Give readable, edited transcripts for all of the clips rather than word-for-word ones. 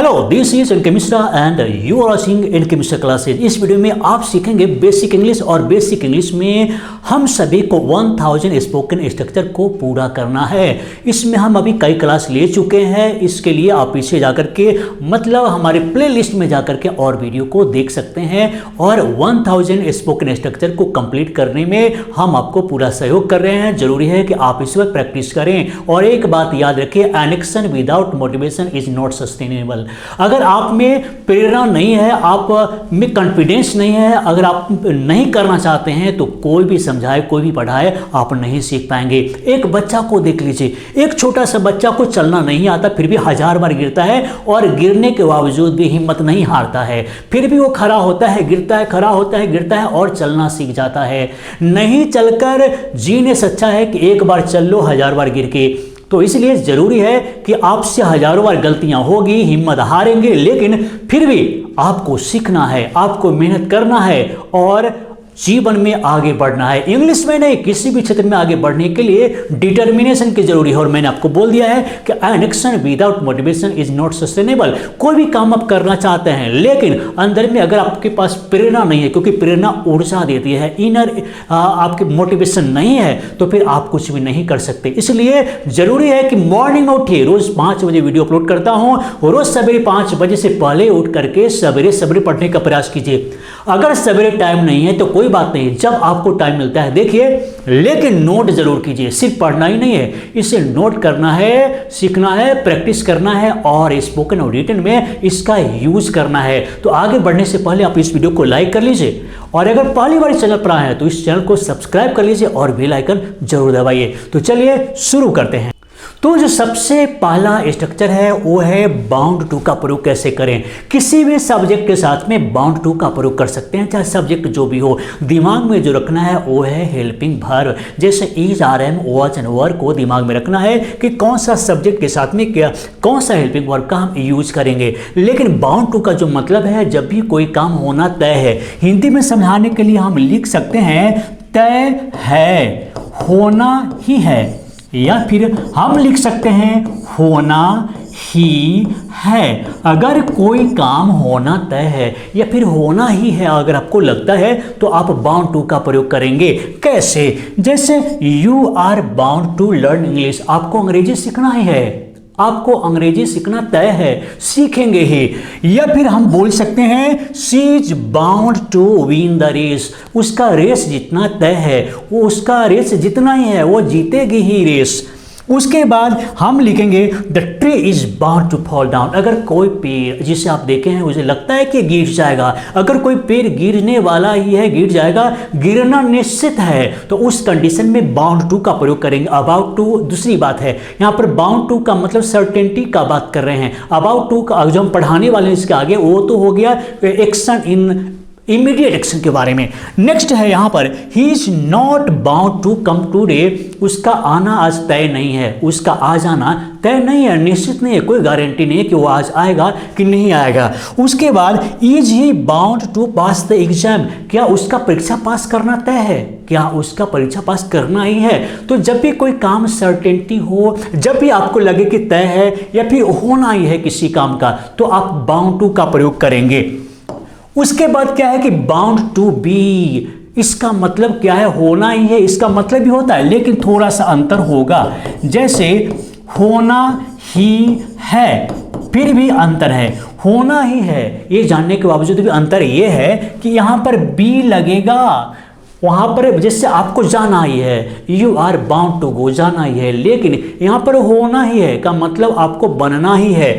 Hello, this is N K Mishra and you are watching N K Mishra classes. इस video में आप सीखेंगे बेसिक इंग्लिश और बेसिक इंग्लिश में हम सभी को 1000 स्पोकन स्ट्रक्चर को पूरा करना है। इसमें हम अभी कई क्लास ले चुके हैं। इसके लिए आप पीछे जाकर के मतलब हमारे प्लेलिस्ट में जाकर के और वीडियो को देख सकते हैं और 1000 स्पोकन स्ट्रक्चर को कंप्लीट करने में हम आपको पूरा सहयोग कर रहे हैं। जरूरी है कि आप इस वक्त प्रैक्टिस करें और एक बात याद रखिए, an action without motivation is not sustainable. अगर आप में प्रेरणा नहीं है, आप में कॉन्फिडेंस नहीं है, अगर आप नहीं करना चाहते हैं तो कोई भी समझाए, कोई भी पढ़ाए, आप नहीं सीख पाएंगे। एक बच्चा को देख लीजिए, एक छोटा सा बच्चा को चलना नहीं आता, फिर भी 1000 बार गिरता है और गिरने के बावजूद भी हिम्मत नहीं हारता है। फिर भी वो खड़ा होता है, गिरता है, खड़ा होता है, गिरता है और चलना सीख जाता है। नहीं चलकर जीने से अच्छा है कि एक बार चल लो 1000 बार गिर के। तो इसलिए जरूरी है कि आपसे हजारों बार गलतियां होगी, हिम्मत हारेंगे, लेकिन फिर भी आपको सीखना है, आपको मेहनत करना है और जीवन में आगे बढ़ना है। इंग्लिश में नहीं, किसी भी क्षेत्र में आगे बढ़ने के लिए डिटर्मिनेशन की जरूरी है। और मैंने आपको बोल दिया है कि an action without motivation is not sustainable. कोई भी काम आप करना चाहते हैं, लेकिन अंदर में अगर आपके पास प्रेरणा नहीं है, क्योंकि प्रेरणा ऊर्जा देती है, इनर आपके मोटिवेशन नहीं है, तो फिर आप कुछ भी नहीं कर सकते। इसलिए जरूरी है कि मॉर्निंग में उठिए। रोज 5 बजे वीडियो अपलोड करता हूं, रोज सवेरे 5 बजे से पहले उठ करके सवेरे सवेरे पढ़ने का प्रयास कीजिए। अगर सवेरे टाइम नहीं है तो कोई बात नहीं, जब आपको टाइम मिलता है देखिए, लेकिन नोट जरूर कीजिए। सिर्फ पढ़ना ही नहीं है, इसे नोट करना है, सीखना है, प्रैक्टिस करना है और स्पोकन और रिटन में इसका यूज करना है। तो आगे बढ़ने से पहले आप इस वीडियो को लाइक कर लीजिए और अगर पहली बार चैनल पर आए हैं तो इस चैनल को सब्सक्राइब कर लीजिए और बेल आइकन जरूर दबाइए। तो चलिए शुरू करते हैं। तो जो सबसे पहला स्ट्रक्चर है वो है बाउंड टू का प्रयोग कैसे करें। किसी भी सब्जेक्ट के साथ में बाउंड टू का प्रयोग कर सकते हैं, चाहे सब्जेक्ट जो भी हो। दिमाग में जो रखना है वो है हेल्पिंग वर्ब। जैसे is, are, am, was and were को दिमाग में रखना है कि कौन सा सब्जेक्ट के साथ में क्या कौन सा हेल्पिंग वर्ब का हम यूज करेंगे। लेकिन बाउंड टू का जो मतलब है, जब भी कोई काम होना तय है, हिंदी में समझाने के लिए हम लिख सकते हैं तय है, होना ही है, या फिर हम लिख सकते हैं होना ही है। अगर कोई काम होना तय है या फिर होना ही है, अगर आपको लगता है तो आप बाउंड टू का प्रयोग करेंगे। कैसे? जैसे you are bound to learn English. आपको अंग्रेजी सीखना ही है, आपको अंग्रेजी सीखना तय है, सीखेंगे ही। या फिर हम बोल सकते हैं she is bound to win the race. उसका रेस जितना तय है, वो उसका रेस जितना ही है, वो जीतेगी ही रेस। उसके बाद हम लिखेंगे the tree is bound to fall down. अगर कोई पेड़ जिसे आप देखे हैं उसे लगता है कि गिर जाएगा, अगर कोई पेड़ गिरने वाला ही है, गिर जाएगा, गिरना निश्चित है, तो उस कंडीशन में बाउंड टू का प्रयोग करेंगे। अबाउट टू दूसरी बात है, यहाँ पर बाउंड टू का मतलब सर्टेनिटी का बात कर रहे हैं। अबाउट टू का जो हम पढ़ाने वाले हैं इसके आगे, वो तो हो गया एक्शन इन इमीडिएट एक्शन के बारे में। नेक्स्ट है यहाँ पर he is not bound to come today. उसका आना आज तय नहीं है, उसका आ जाना तय नहीं है, निश्चित नहीं है, कोई गारंटी नहीं है कि वो आज आएगा कि नहीं आएगा। उसके बाद is he bound to pass the exam. क्या उसका परीक्षा पास करना तय है, क्या उसका परीक्षा पास करना ही है। तो जब भी कोई काम सर्टेनिटी हो, जब भी आपको लगे कि तय है या फिर होना ही है किसी काम का, तो आप बाउंड टू का प्रयोग करेंगे। उसके बाद क्या है कि बाउंड टू बी। इसका मतलब क्या है, होना ही है, इसका मतलब भी होता है, लेकिन थोड़ा सा अंतर होगा। जैसे होना ही है, फिर भी अंतर है, होना ही है, ये जानने के बावजूद भी अंतर ये है कि यहां पर बी लगेगा, वहां पर जैसे आपको जाना ही है, you are bound to go, जाना ही है, लेकिन यहां पर होना ही है का मतलब आपको बनना ही है।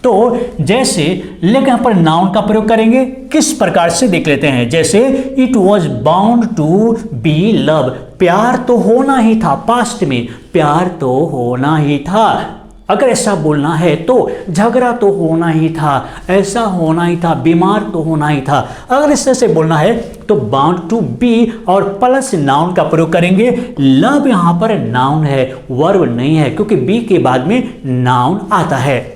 तो जैसे लेकिन यहाँ पर नाउन का प्रयोग करेंगे, किस प्रकार से देख लेते हैं। जैसे it was bound to be love. प्यार तो होना ही था, पास्ट में प्यार तो होना ही था। अगर ऐसा बोलना है तो झगड़ा तो होना ही था, ऐसा होना ही था, बीमार तो होना ही था। अगर इस तरह से बोलना है तो बाउंड टू बी और प्लस नाउन का प्रयोग करेंगे। लव यहाँ पर नाउन है, वर्ब नहीं है, क्योंकि बी के बाद में नाउन आता है।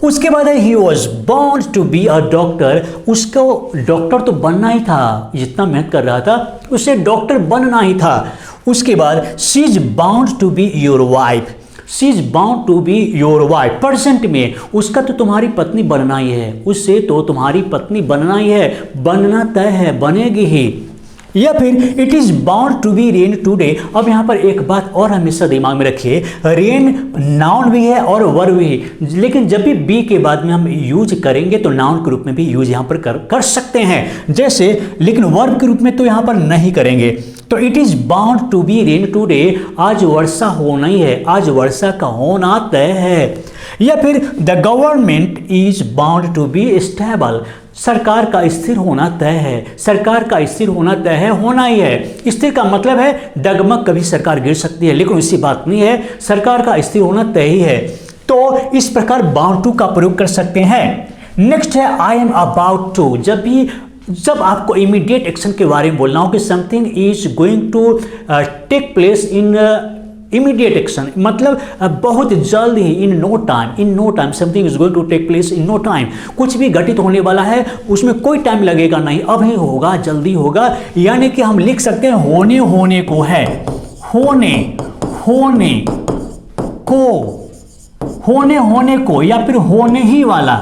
उसके बाद है he was bound to be a doctor. उसको डॉक्टर तो बनना ही था, जितना मेहनत कर रहा था उसे डॉक्टर बनना ही था। उसके बाद she is bound to be your wife. She is bound to be your wife, present में उसका तो तुम्हारी पत्नी बनना ही है, उससे तो तुम्हारी पत्नी बनना ही है, बनना तय है, बनेगी ही। या फिर it is bound to be rain today. अब यहाँ पर एक बात और हमेशा दिमाग में रखिए, रेन नाउन भी है और वर्ब भी, लेकिन जब भी बी के बाद में हम यूज करेंगे तो नाउन के रूप में भी यूज यहाँ पर कर सकते हैं जैसे, लेकिन वर्ब के रूप में तो यहाँ पर नहीं करेंगे। तो it is bound to be rain today, आज वर्षा होना ही है, आज वर्षा का होना तय है। या फिर the government is bound to be stable, सरकार का स्थिर होना तय है, सरकार का स्थिर होना तय है, होना ही है। स्थिर का मतलब है डगमग कभी सरकार गिर सकती है, लेकिन उसकी बात नहीं है, सरकार का स्थिर होना तय ही है। तो इस प्रकार बाउंड टू का प्रयोग कर सकते हैं। नेक्स्ट है आई एम अबाउट टू। जब आपको इमीडिएट एक्शन के बारे में बोलना हो कि something is going to take place in immediate action, मतलब बहुत जल्द ही, in no time something is going to take place in no time, कुछ भी घटित होने वाला है उसमें कोई टाइम लगेगा नहीं, अभी होगा, जल्दी होगा। यानी कि हम लिख सकते हैं होने को है, होने को, या फिर होने ही वाला।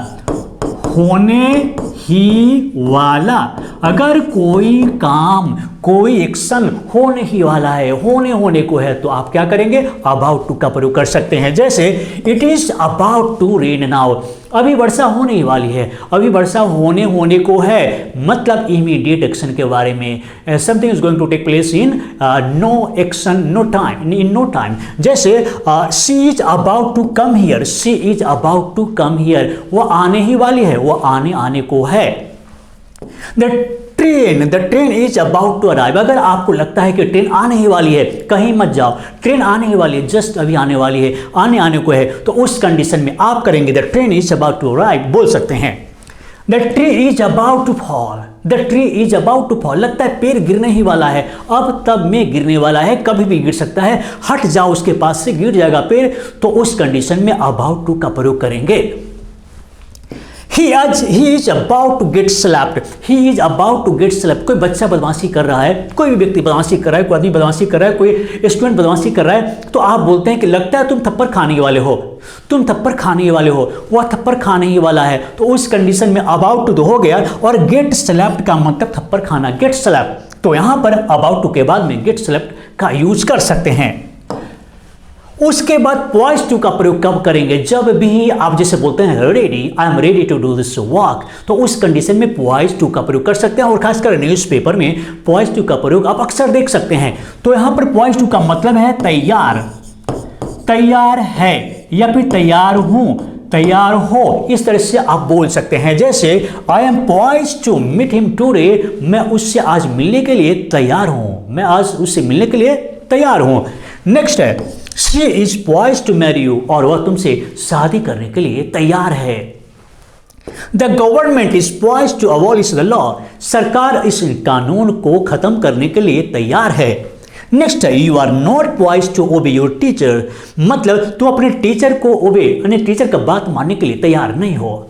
अगर कोई काम, कोई एक्शन होने ही वाला है, होने को है, तो आप क्या करेंगे, अबाउट टू का प्रयोग कर सकते हैं। जैसे it is about to rain now, अभी वर्षा होने ही वाली है, अभी वर्षा होने को है, मतलब इमीडिएट एक्शन के बारे में, something is going to take place in no action, no time, in no time. जैसे she is about to come here, she is about to come here, वो आने ही वाली है, वो आने को है। The train is about to arrive, अगर आपको लगता है कि ट्रेन आने ही वाली है, कहीं मत जाओ, ट्रेन आने ही वाली है, जस्ट अभी आने वाली है, आने को है, तो उस कंडीशन में आप करेंगे the train is about to arrive, बोल सकते हैं। The tree is about to fall, the tree is about to fall, लगता है पेड़ गिरने ही वाला है, अब तब में गिरने वाला है, कभी भी गिर सकता है, हट जाओ उसके पास से, गिर जाएगा पेड़, तो उस कंडीशन में अबाउट टू का प्रयोग करेंगे। He is about to get slapped. He is about to get slapped. कोई बच्चा बदमाशी कर रहा है, कोई भी व्यक्ति बदमाशी कर रहा है, कोई आदमी बदमाशी कर रहा है, कोई स्टूडेंट बदमाशी कर रहा है, तो आप बोलते हैं कि लगता है तुम थप्पड़ खाने वाले हो, तुम थप्पड़ खाने वाले हो, वह थप्पड़ खाने ही वाला है, तो उस कंडीशन में अबाउट टू हो गया, और गेट स्लैप्ड का मतलब थप्पड़ खाना, गेट स्लैप्ड, तो यहां पर अबाउट टू के बाद में गेट स्लैप्ड का यूज कर सकते हैं। उसके बाद पॉइज टू का प्रयोग कब करेंगे, जब भी आप जैसे बोलते हैं ready, I am ready to do this work, तो उस कंडीशन में पॉइज टू का प्रयोग कर सकते हैं। और खासकर न्यूज़पेपर में पॉइज टू का प्रयोग आप अक्सर देख सकते हैं। तो यहां पर पॉइज टू का मतलब है तैयार है, या फिर तैयार हो, इस तरह से आप बोल सकते हैं। जैसे I am poised to meet him today, मैं उससे आज मिलने के लिए तैयार हूं, मैं आज उससे मिलने के लिए तैयार हूं। नेक्स्ट है she is poised to marry you, और वह तुमसे शादी करने के लिए तैयार है। The government is poised to abolish the law, सरकार इस कानून को खत्म करने के लिए तैयार है। नेक्स्ट है you are not poised to obey your teacher, मतलब तुम अपने टीचर को ओबे, यानी टीचर का बात मानने के लिए तैयार नहीं हो।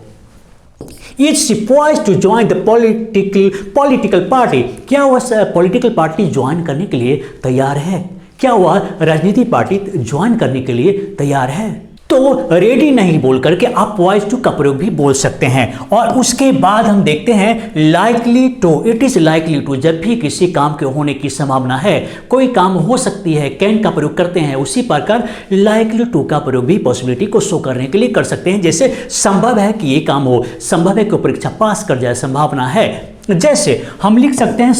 Is she poised to join the political party, क्या वह पॉलिटिकल पार्टी ज्वाइन करने के लिए तैयार है, क्या वह राजनीति पार्टी ज्वाइन करने के लिए तैयार है। तो रेडी नहीं बोल करके आप पॉइज टू का प्रयोग भी बोल सकते हैं। और उसके बाद हम देखते हैं likely to, it is likely to, जब भी किसी काम के होने की संभावना है, कोई काम हो सकती है, कैन का प्रयोग करते हैं, उसी प्रकार लाइकली टू का प्रयोग भी पॉसिबिलिटी को शो करने के लिए कर सकते हैं। जैसे संभव है कि ये काम हो, संभव है कि परीक्षा पास कर जाए, संभावना है। जैसे हम लिख सकते हैं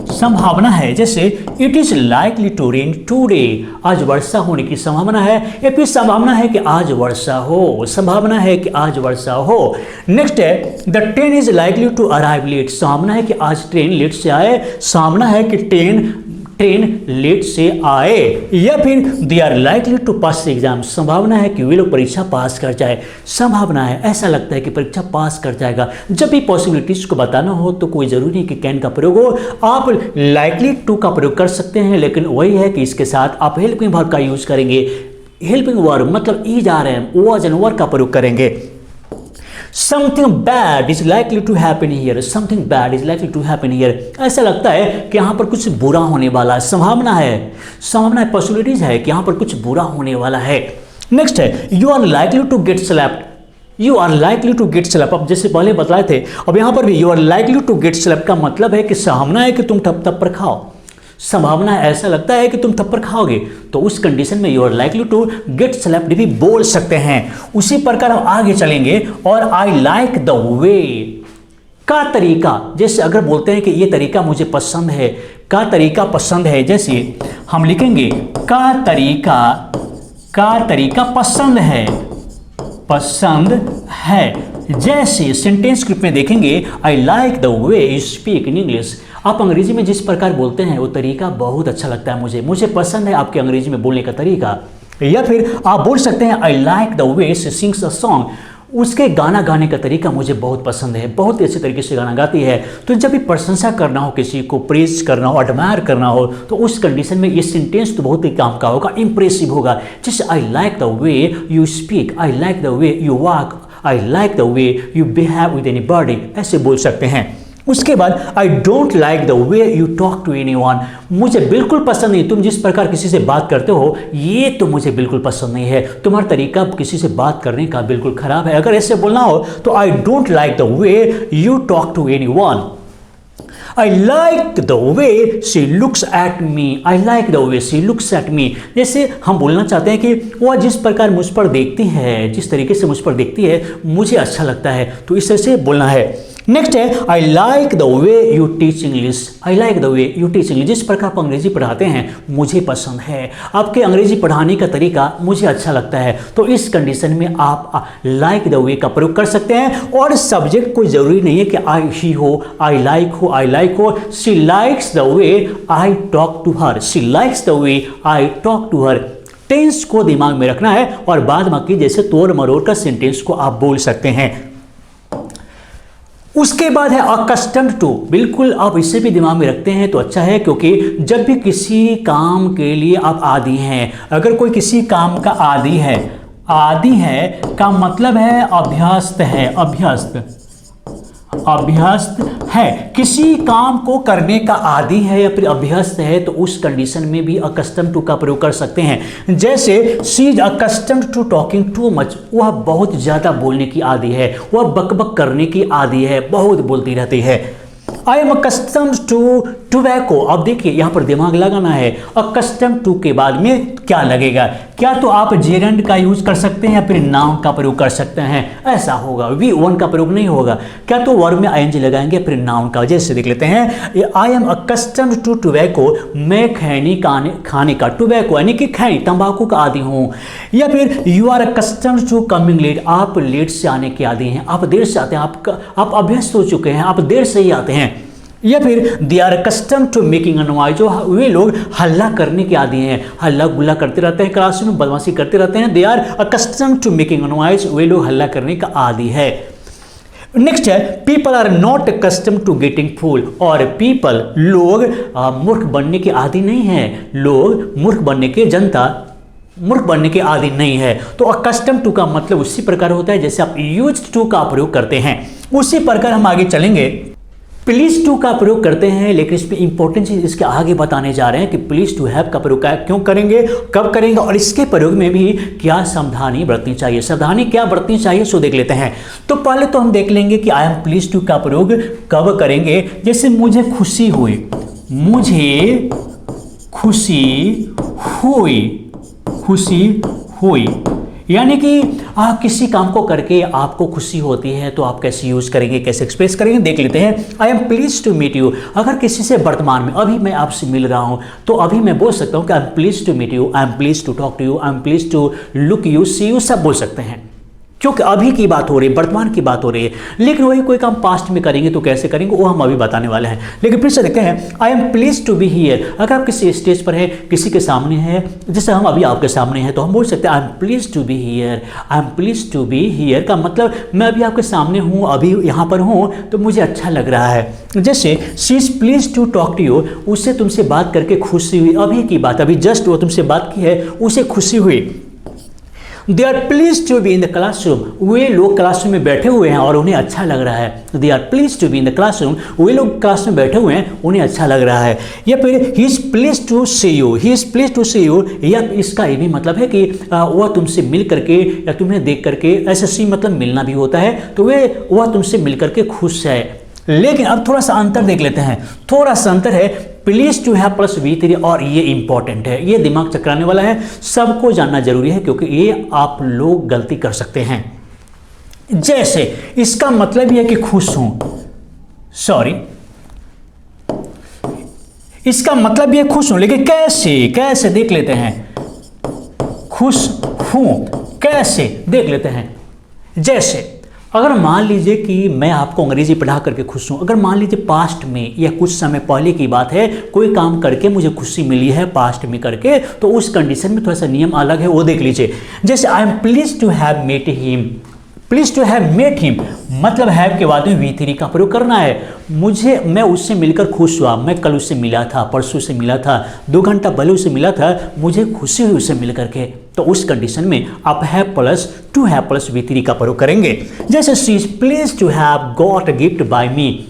संभावना है। जैसे it is likely to rain today, आज वर्षा होने की संभावना है, या फिर संभावना है कि आज वर्षा हो, संभावना है कि आज वर्षा हो। नेक्स्ट है the train is likely to arrive late, संभावना है कि आज ट्रेन लेट से आए, संभावना है कि ट्रेन लेट से आए। या फिर they are likely to pass exam, संभावना है कि वे लोग परीक्षा पास कर जाए, संभावना है, ऐसा लगता है कि परीक्षा पास कर जाएगा। जब भी पॉसिबिलिटीज को बताना हो तो कोई जरूरी नहीं कि कैन का प्रयोग हो, आप लाइकली टू का प्रयोग कर सकते हैं, लेकिन वही है कि इसके साथ आप हेल्पिंग वर्ब का यूज करेंगे। हेल्पिंग वर्ब मतलब is are am, was and were का प्रयोग करेंगे। Something bad is likely to happen here, something bad is likely to happen here. ऐसा लगता है कि यहाँ पर कुछ बुरा होने वाला है, संभावना है, पॉसिबिलिटीज है कि यहाँ पर कुछ बुरा होने वाला है। नेक्स्ट है you are likely to get slapped, you are likely to get slap. अब जैसे पहले बताए थे, अब यहाँ पर भी you are likely to get slap का मतलब है कि संभावना है कि तुम थप्पड़ खाओ, संभावना है, ऐसा लगता है कि तुम थप्पड़ खाओगे, तो उस कंडीशन में you are likely to get slapped भी बोल सकते हैं। उसी प्रकार हम आगे चलेंगे और आई लाइक द वे का तरीका, जैसे अगर बोलते हैं कि ये तरीका मुझे पसंद है, का तरीका पसंद है, जैसे हम लिखेंगे का तरीका पसंद है। जैसे सेंटेंस ग्रुप में देखेंगे आई like the way you speak in English, आप अंग्रेजी में जिस प्रकार बोलते हैं वो तरीका बहुत अच्छा लगता है मुझे पसंद है आपके अंग्रेजी में बोलने का तरीका। या फिर आप बोल सकते हैं आई like the way she sings a song, उसके गाना गाने का तरीका मुझे बहुत पसंद है, बहुत ही अच्छे तरीके से गाना गाती है। तो जब भी प्रशंसा करना हो, किसी को प्रेज करना हो, एडमायर करना हो, तो उस कंडीशन में ये सेंटेंस तो बहुत ही काम का होगा, इंप्रेसिव होगा। जैसे I like the way you speak, I like the way you walk, I like the way you behave with anybody, ऐसे बोल सकते हैं। उसके बाद I don't like the way you talk to anyone, मुझे बिल्कुल पसंद नहीं तुम जिस प्रकार किसी से बात करते हो, ये तो मुझे बिल्कुल पसंद नहीं है, तुम्हारा तरीका किसी से बात करने का बिल्कुल खराब है। अगर ऐसे बोलना हो तो I don't like the way you talk to anyone, I like the way she looks at me, I like the way she looks at me। जैसे हम बोलना चाहते हैं कि वह जिस प्रकार मुझ पर देखती है, जिस तरीके से मुझ पर देखती है मुझे अच्छा लगता है, तो इस तरह से बोलना है। नेक्स्ट है आई like the way you teach English, I like the way you teach English, जिस प्रकार आप अंग्रेजी पढ़ाते हैं मुझे पसंद है, आपके अंग्रेजी पढ़ाने का तरीका मुझे अच्छा लगता है। तो इस कंडीशन में आप लाइक द वे का प्रयोग कर सकते हैं। और सब्जेक्ट कोई जरूरी नहीं है कि आई ही हो, आई लाइक हो, she likes the way I talk to her, she likes the way I talk to her. Tense को दिमाग में रखना है और बाद बाकी जैसे तोड़ मरोड़ का सेंटेंस को आप बोल सकते हैं। उसके बाद है अकस्टम्ड टू, बिल्कुल आप इसे भी दिमाग में रखते हैं तो अच्छा है, क्योंकि जब भी किसी काम के लिए आप आदी हैं, अगर कोई किसी काम का आदी है का मतलब है अभ्यस्त है, किसी काम को करने का आदी है या फिर अभ्यस्त है, तो उस कंडीशन में भी अकस्टम्ड टू का प्रयोग कर सकते हैं। जैसे she is accustomed to talking too much, वह बहुत ज़्यादा बोलने की आदी है, वह बकबक करने की आदी है, बहुत बोलती रहती है। I am accustomed to tobacco, अब देखिए यहाँ पर दिमाग लगाना है, अकस्टम्ड टू के बाद में क्या लगेगा, क्या तो आप जेरेंड का यूज कर सकते हैं या फिर नाउन का प्रयोग कर सकते हैं, ऐसा होगा, वी वन का प्रयोग नहीं होगा। क्या तो वर्ब में आईएनजी लगाएंगे फिर नाउन का, जैसे देख लेते हैं I am accustomed to tobacco, मैं खैनी खाने का, टोबैको यानी कि खैनी तंबाकू का आदी हूँ। या फिर you are accustomed to coming late, आप लेट से आने के आदी हैं, आप देर से आते हैं, आप अभ्यस्त हो चुके हैं, आप देर से ही आते हैं। या फिर they are custom to making a noise, जो वे लोग हल्ला करने के आदी हैं, हल्ला गुल्ला करते रहते हैं, क्लास में बदमाशी करते रहते हैं। They are accustom to making a noise, वे लोग हल्ला करने का आदी है। नेक्स्ट है people are not custom to getting fool, और पीपल लोग मूर्ख बनने के आदी नहीं है, लोग मूर्ख बनने के मूर्ख बनने के आदी नहीं है। तो अकस्टम टू का मतलब उसी प्रकार होता है जैसे आप यूज्ड टू का प्रयोग करते हैं। उसी प्रकार हम आगे चलेंगे, प्लीज टू का प्रयोग करते हैं, लेकिन इसमें इंपॉर्टेंट चीज इसके आगे बताने जा रहे हैं कि प्लीज टू हैव का प्रयोग क्यों करेंगे, कब करेंगे और इसके प्रयोग में भी क्या सावधानी बरतनी चाहिए, सावधानी क्या बरतनी चाहिए सो देख लेते हैं। तो पहले तो हम देख लेंगे कि आई एम प्लीज टू का प्रयोग कब करेंगे। जैसे मुझे खुशी हुई, मुझे खुशी हुई यानी कि किसी काम को करके आपको खुशी होती है तो आप कैसे यूज करेंगे, कैसे एक्सप्रेस करेंगे, देख लेते हैं। I am please to meet you, अगर किसी से वर्तमान में अभी मैं आपसे मिल रहा हूं तो अभी मैं बोल सकता हूं कि I am please to meet you, I am please to talk to you, I am please to look you, see you, सब बोल सकते हैं क्योंकि अभी की बात हो रही है, वर्तमान की बात हो रही है। लेकिन वही कोई काम पास्ट में करेंगे तो कैसे करेंगे वो हम अभी बताने वाले हैं। लेकिन फिर से देखते हैं, I am please to be here, अगर आप किसी स्टेज पर है, किसी के सामने है, जैसे हम अभी आपके सामने हैं तो हम बोल सकते हैं I am please to be here, I am please to be here का मतलब मैं अभी आपके सामने हूँ, अभी यहाँ पर हूँ तो मुझे अच्छा लग रहा है। जैसे she is please to talk to you, उससे तुमसे बात करके खुशी हुई, अभी की बात, अभी जस्ट वो तुमसे बात की है, उसे खुशी हुई। They are please to be in the classroom, वे लोग क्लासरूम में बैठे हुए हैं और उन्हें अच्छा लग रहा है। They are please to be in the classroom, वे लोग क्लास में बैठे हुए हैं उन्हें अच्छा लग रहा है। या फिर he is please to see you, he is please to see you, या इसका ये भी मतलब है कि वह तुमसे मिल करके या तुम्हें देख करके, ऐसे सी मतलब मिलना भी होता है, तो वह तुमसे मिल करके खुश है। लेकिन अब थोड़ा सा अंतर देख लेते हैं, थोड़ा सा अंतर है please to have plus V3, और ये इंपॉर्टेंट है, ये दिमाग चकराने वाला है, सबको जानना जरूरी है क्योंकि ये आप लोग गलती कर सकते हैं। जैसे इसका मतलब यह है कि खुश हूं, सॉरी, इसका मतलब ये खुश हूं, लेकिन कैसे देख लेते हैं, खुश हूं कैसे देख लेते हैं। जैसे अगर मान लीजिए कि मैं आपको अंग्रेजी पढ़ा करके खुश हूं, अगर मान लीजिए पास्ट में या कुछ समय पहले की बात है, कोई काम करके मुझे खुशी मिली है पास्ट में करके, तो उस कंडीशन में थोड़ा सा नियम अलग है, वो देख लीजिए। जैसे I am please to have met him, pleased to have met him मतलब हैव के बाद में V3 का प्रयोग करना है। मैं उससे मिलकर खुश हुआ, मैं कल उससे मिला था, परसों से मिला था, 2 घंटा पहले उससे मिला था, मुझे खुशी हुई उससे मिल करके, तो उस कंडीशन में आप have plus to have plus V3 का प्रयोग करेंगे। जैसे she is please to have got a gift by me,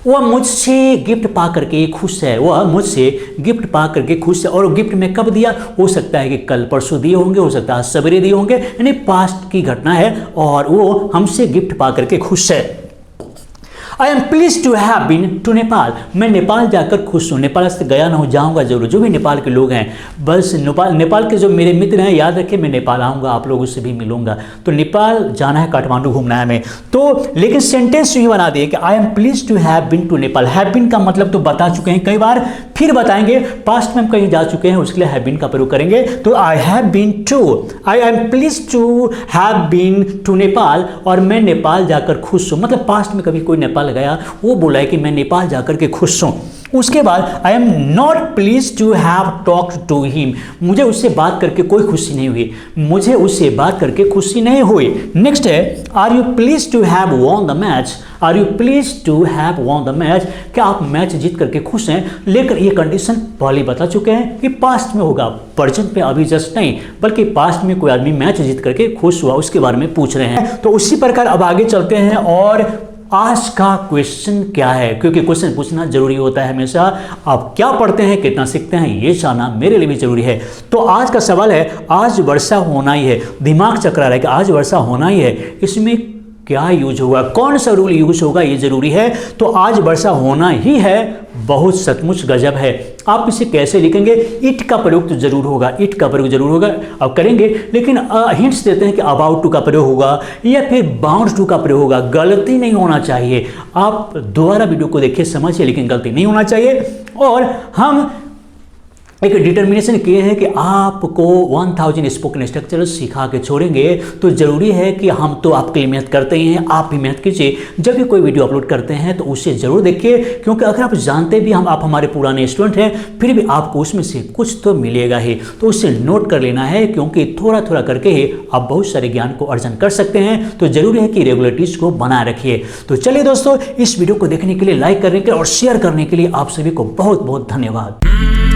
वह मुझसे गिफ्ट पा करके खुश है, वह मुझसे गिफ्ट पा करके खुश है। और गिफ्ट में कब दिया, हो सकता है कि कल परसों दिए होंगे, हो सकता है सवेरे दिए होंगे, यानी पास्ट की घटना है और वो हमसे गिफ्ट पा करके खुश है। I am please to have been to Nepal, मैं नेपाल जाकर खुश हूँ, नेपाल से गया ना हूँ, जाऊँगा जरूर। जो भी नेपाल के लोग हैं, बस नेपाल के जो मेरे मित्र हैं, याद रखें मैं नेपाल आऊँगा, आप लोगों से भी मिलूंगा, तो नेपाल जाना है, काठमांडू घूमना है हमें। तो लेकिन सेंटेंस ही बना दिए कि I am please to have been to Nepal. Have been का मतलब तो बता चुके हैं कई बार, फिर बताएंगे, पास्ट में हम कहीं जा चुके हैं, उसके लिए हैव बीन का प्रयोग करेंगे। तो I have been to, I am please to have been to Nepal, और मैं नेपाल जाकर खुश हूँ, मतलब पास्ट में कभी कोई नेपाल गया, वो बोला है कि मैं नेपाल जाकर के खुश हूं। उसके बाद I am not please to have talked to him, मुझे उससे बात करके कोई खुशी नहीं हुई, मुझे उससे बात करके खुशी नहीं हुई। नेक्स्ट है are you please to have won the match, are you please to have won the match, क्या आप मैच जीत करके खुश हैं। लेकर ये कंडीशन पहले बता चुके हैं कि पास्ट में होगा, प्रेजेंट में अभी जस्ट नहीं, बल्कि पास्ट में कोई आदमी मैच जीत करके खुश हुआ, उसके बारे में पूछ रहे हैं। तो उसी प्रकार अब आगे चलते हैं, और आज का क्वेश्चन क्या है, क्योंकि क्वेश्चन पूछना जरूरी होता है हमेशा। आप क्या पढ़ते हैं, कितना सीखते हैं, ये जानना मेरे लिए भी जरूरी है। तो आज का सवाल है, आज वर्षा होना ही है, दिमाग चकरा रहा है कि आज वर्षा होना ही है, इसमें क्या यूज होगा, कौन सा रूल यूज होगा, ये जरूरी है। तो आज वर्षा होना ही है, बहुत सचमुच गजब है। आप इसे कैसे लिखेंगे, इट का प्रयोग तो जरूर होगा, इट का प्रयोग जरूर होगा, अब करेंगे, लेकिन हिंट्स देते हैं कि अबाउट टू का प्रयोग होगा या फिर बाउंड टू का प्रयोग होगा। गलती नहीं होना चाहिए, आप दोबारा वीडियो को देखिए, समझिए, लेकिन गलती नहीं होना चाहिए। और हम एक डिटर्मिनेशन किए हैं कि आपको 1000 स्पोकन स्ट्रक्चर सिखा के छोड़ेंगे, तो ज़रूरी है कि हम तो आपके लिए मेहनत करते ही हैं, आप भी मेहनत कीजिए। जब भी कोई वीडियो अपलोड करते हैं तो उसे ज़रूर देखिए, क्योंकि अगर आप जानते भी आप हमारे पुराने स्टूडेंट हैं, फिर भी आपको उसमें से कुछ तो मिलेगा ही, तो उसे नोट कर लेना है, क्योंकि थोड़ा थोड़ा करके ही आप बहुत सारे ज्ञान को अर्जन कर सकते हैं। तो ज़रूरी है कि रेगुलरिटीज़ को बनाए रखिए। तो चलिए दोस्तों, इस वीडियो को देखने के लिए, लाइक करने के लिए और शेयर करने के लिए आप सभी को बहुत बहुत धन्यवाद।